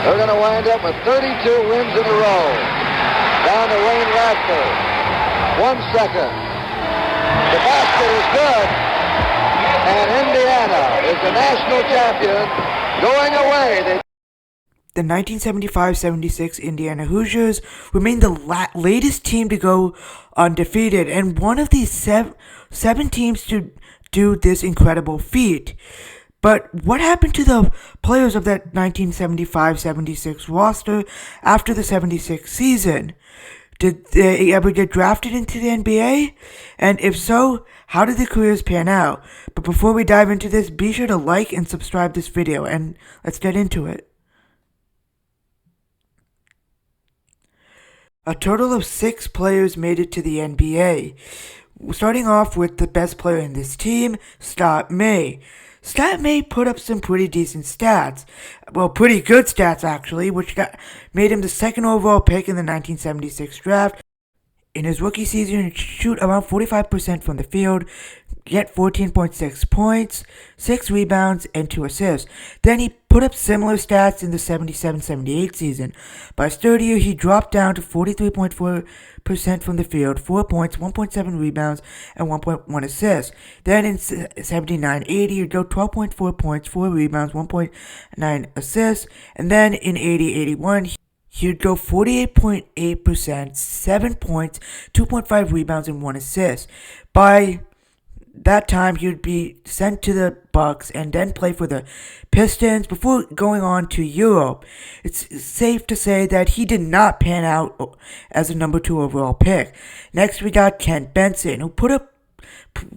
They're going to wind up with 32 wins in a row. Down to Wayne Radford. 1 second. The basket is good. And Indiana is the national champion. Going away. The 1975-76 Indiana Hoosiers remained the latest team to go undefeated and one of the seven teams to do this incredible feat. But what happened to the players of that 1975-76 roster after the 76 season? Did they ever get drafted into the NBA? And if so, how did their careers pan out? But before we dive into this, be sure to like and subscribe this video, and let's get into it. A total of 6 players made it to the NBA. Starting off with the best player in this team, Stat May. Stat May put up some pretty decent stats. Well, pretty good stats actually, which made him the second overall pick in the 1976 draft. In his rookie season, he shoot around 45% from the field, get 14.6 points, 6 rebounds, and 2 assists. Then he put up similar stats in the 77-78 season. By his third year, he dropped down to 43.4% from the field, 4 points, 1.7 rebounds, and 1.1 assists. Then in 79-80, he'd go 12.4 points, 4 rebounds, 1.9 assists. And then in 80-81, he'd go 48.8%, 7 points, 2.5 rebounds, and 1 assist. By that time, he'd be sent to the Bucks and then play for the Pistons before going on to Europe. It's safe to say that he did not pan out as a number 2 overall pick. Next, we got Kent Benson, who put up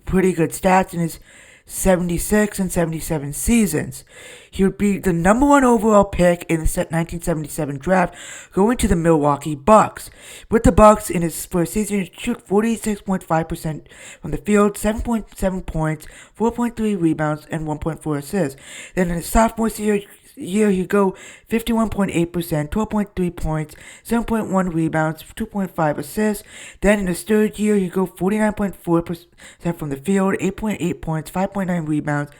pretty good stats in his 76 and 77 seasons. He would be the number 1 overall pick in the 1977 draft, going to the Milwaukee Bucks. With the Bucks in his first season, he shoot 46.5% from the field, 7.7 points, 4.3 rebounds, and 1.4 assists. Then in his sophomore year, he'd go 51.8%, 12.3 points, 7.1 rebounds, 2.5 assists. Then in his third year, he'd go 49.4% from the field, 8.8 points, 5.9 rebounds,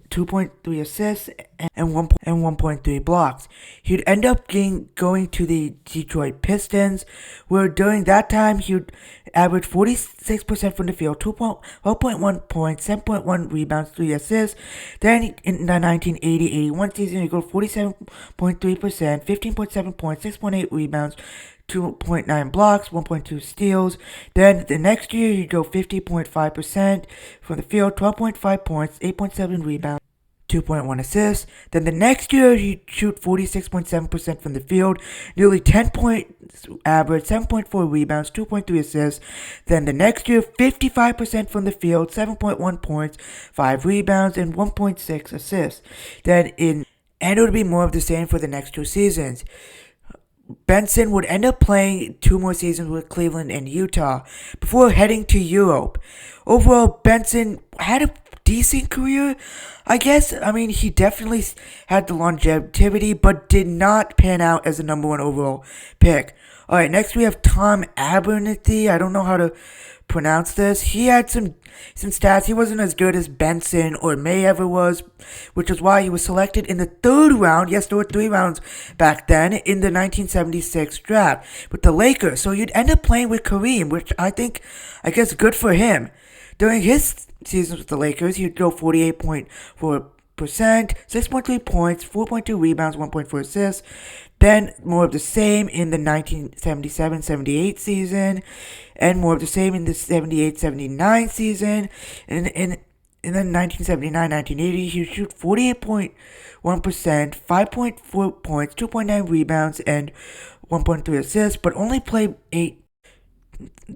2.3 assists, and 1.3 blocks. He'd end up going to the Detroit Pistons, where during that time he'd average 46% from the field, 12.1 points, 7.1 rebounds, 3 assists. Then in the 1980-81 season, he'd go 47.3%, 15.7 points, 6.8 rebounds, 2.9 blocks, 1.2 steals. Then the next year, he'd go 50.5% from the field, 12.5 points, 8.7 rebounds, 2.1 assists. Then the next year, he'd shoot 46.7% from the field, nearly 10 points average, 7.4 rebounds, 2.3 assists. Then the next year, 55% from the field, 7.1 points, 5 rebounds, and 1.6 assists. And it would be more of the same for the next 2 seasons. Benson would end up playing 2 more seasons with Cleveland and Utah before heading to Europe. Overall, Benson had a decent career, I guess. I mean, he definitely had the longevity, but did not pan out as a number 1 overall pick. Alright, next we have Tom Abernathy. I don't know how to pronounce this. He had some stats. He wasn't as good as Benson or May ever was, which is why he was selected in the 3rd round. Yes, there were 3 rounds back then in the 1976 draft with the Lakers. So you'd end up playing with Kareem, which I guess good for him. During his seasons with the Lakers, he'd go 48.4%, 6.3 points, 4.2 rebounds, 1.4 assists. Then more of the same in the 1977-78 season, and more of the same in the 78-79 season. And in the 1979-1980, he would shoot 48.1%, 5.4 points, 2.9 rebounds, and 1.3 assists, but only played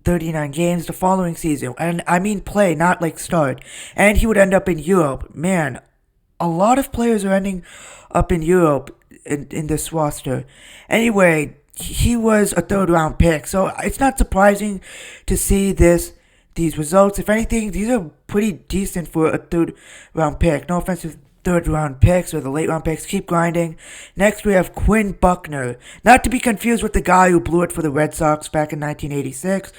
39 games the following season. And I mean play, not like start. And he would end up in Europe. Man, a lot of players are ending up in Europe in this roster. Anyway, he was a 3rd round pick, so it's not surprising to see these results. If anything, these are pretty decent for a 3rd round pick. No offense to 3rd round picks or the late round picks. Keep grinding. Next, we have Quinn Buckner. Not to be confused with the guy who blew it for the Red Sox back in 1986.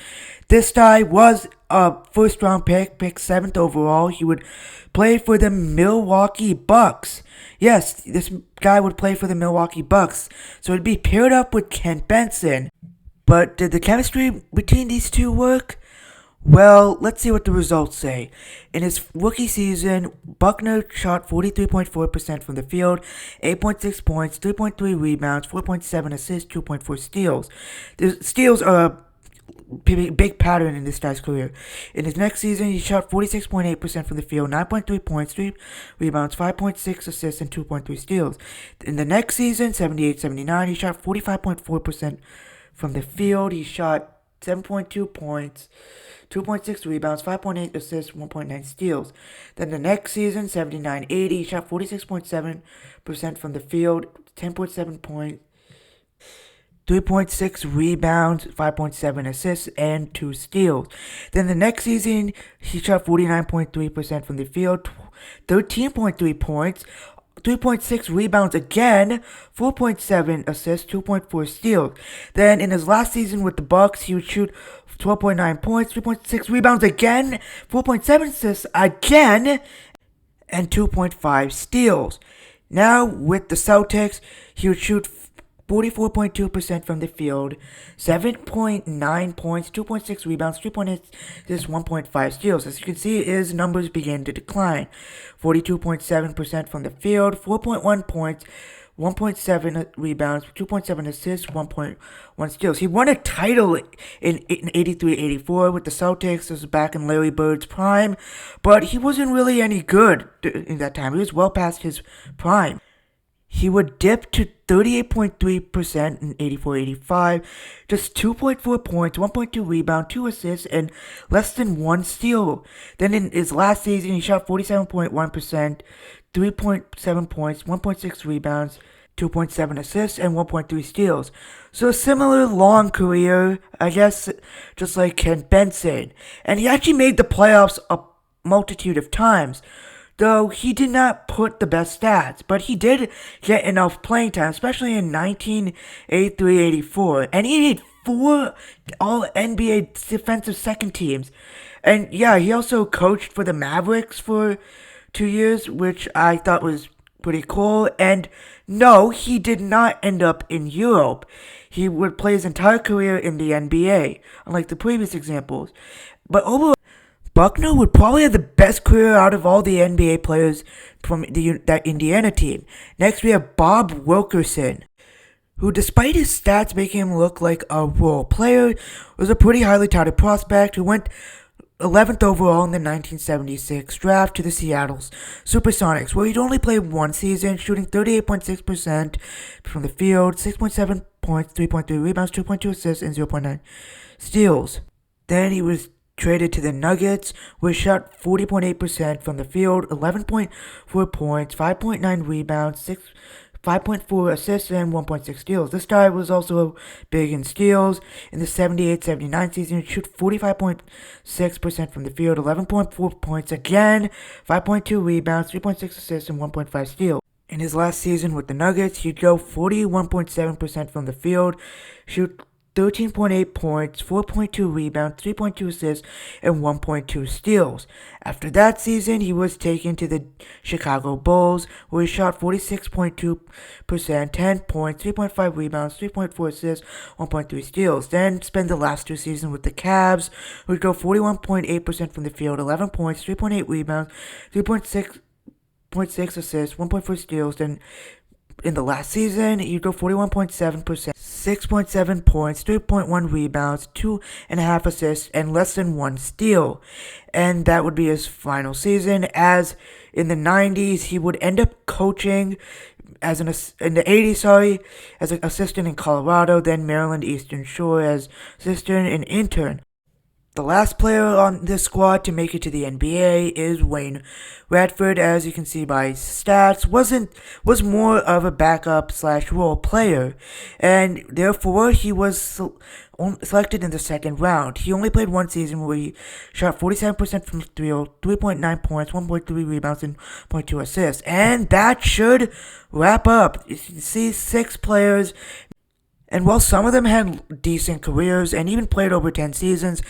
This guy was a first-round pick, picked 7th overall. He would play for the Milwaukee Bucks. Yes, this guy would play for the Milwaukee Bucks. So it'd be paired up with Kent Benson. But did the chemistry between these two work? Well, let's see what the results say. In his rookie season, Buckner shot 43.4% from the field, 8.6 points, 3.3 rebounds, 4.7 assists, 2.4 steals. The steals are a big pattern in this guy's career. In his next season, he shot 46.8% from the field, 9.3 points, 3 rebounds, 5.6 assists, and 2.3 steals. In the next season, 78-79, he shot 45.4% from the field. He shot 7.2 points, 2.6 rebounds, 5.8 assists, 1.9 steals. Then the next season, 79-80, he shot 46.7% from the field, 10.7 points, 3.6 rebounds, 5.7 assists, and 2 steals. Then the next season, he shot 49.3% from the field, 13.3 points, 3.6 rebounds again, 4.7 assists, 2.4 steals. Then in his last season with the Bucks, he would shoot 12.9 points, 3.6 rebounds again, 4.7 assists again, and 2.5 steals. Now with the Celtics, he would shoot 44.2% from the field, 7.9 points, 2.6 rebounds, 3.8 assists, 1.5 steals. As you can see, his numbers began to decline. 42.7% from the field, 4.1 points, 1.7 rebounds, 2.7 assists, 1.1 steals. He won a title in 83-84 with the Celtics. This was back in Larry Bird's prime, but he wasn't really any good in that time. He was well past his prime. He would dip to 38.3% in 84-85, just 2.4 points, 1.2 rebounds, 2 assists, and less than 1 steal. Then in his last season, he shot 47.1%, 3.7 points, 1.6 rebounds, 2.7 assists, and 1.3 steals. So a similar long career, I guess, just like Kent Benson. And he actually made the playoffs a multitude of times, though he did not put the best stats, but he did get enough playing time, especially in 1983-84, and he made 4 All-NBA defensive second teams. And yeah, he also coached for the Mavericks for 2 years, which I thought was pretty cool. And no, he did not end up in Europe. He would play his entire career in the NBA, unlike the previous examples. But overall, Buckner would probably have the best career out of all the NBA players from that Indiana team. Next, we have Bob Wilkerson, who, despite his stats making him look like a role player, was a pretty highly touted prospect who went 11th overall in the 1976 draft to the Seattle Supersonics, where he'd only played 1 season, shooting 38.6% from the field, 6.7 points, 3.3 rebounds, 2.2 assists, and 0.9 steals. Then he was traded to the Nuggets, where he shot 40.8% from the field, 11.4 points, 5.9 rebounds, 5.4 assists, and 1.6 steals. This guy was also big in steals. In the 78-79 season, he shot 45.6% from the field, 11.4 points again, 5.2 rebounds, 3.6 assists, and 1.5 steals. In his last season with the Nuggets, he'd go 41.7% from the field, shoot 13.8 points, 4.2 rebounds, 3.2 assists, and 1.2 steals. After that season, he was taken to the Chicago Bulls, where he shot 46.2%, 10 points, 3.5 rebounds, 3.4 assists, 1.3 steals. Then spent the last 2 seasons with the Cavs, where he go 41.8% from the field, 11 points, 3.8 rebounds, 3.6 assists, 1.4 steals. Then in the last season, he'd go 41.7%, 6.7 points, 3.1 rebounds, 2.5 assists, and less than 1 steal. And that would be his final season, as in the 90s, he would end up coaching in the 80s, as an assistant in Colorado, then Maryland Eastern Shore as assistant and intern. The last player on this squad to make it to the NBA is Wayne Radford. As you can see by his stats, was more of a backup / role player, and therefore he was selected in the second round. He only played 1 season where he shot 47% from the field, 3.9 points, 1.3 rebounds, and 0.2 assists. And that should wrap up. You can see 6 players. And while some of them had decent careers and even played over 10 seasons,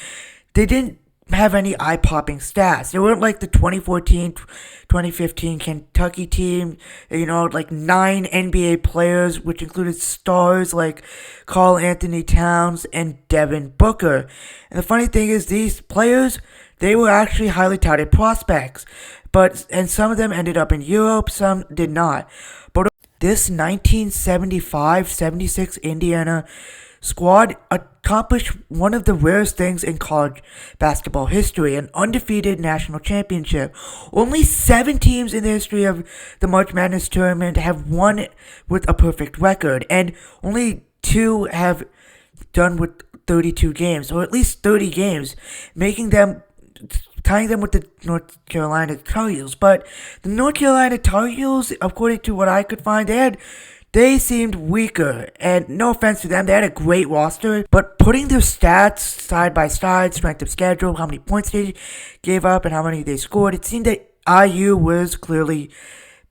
they didn't have any eye-popping stats. They weren't like the 2014-2015 Kentucky team, like 9 NBA players, which included stars like Karl Anthony Towns and Devin Booker. And the funny thing is, these players, they were actually highly touted prospects, and some of them ended up in Europe, some did not. But this 1975-76 Indiana squad accomplished one of the rarest things in college basketball history, an undefeated national championship. Only 7 teams in the history of the March Madness tournament have won it with a perfect record, and only 2 have done with 32 games, or at least 30 games, tying them with the North Carolina Tar Heels. But the North Carolina Tar Heels, according to what I could find, they seemed weaker, and no offense to them, they had a great roster, but putting their stats side by side, strength of schedule, how many points they gave up, and how many they scored, it seemed that IU was clearly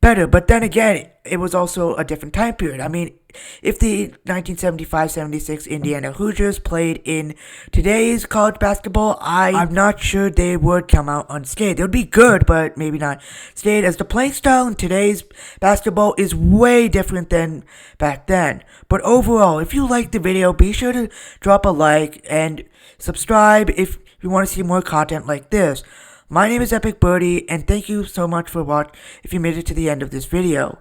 better. But then again, it was also a different time period. I mean, if the 1975-76 Indiana Hoosiers played in today's college basketball, I'm not sure they would come out unscathed. They would be good, but maybe not scathed, as the playing style in today's basketball is way different than back then. But overall, if you liked the video, be sure to drop a like and subscribe if you want to see more content like this. My name is Epic Birdie, and thank you so much for watching if you made it to the end of this video.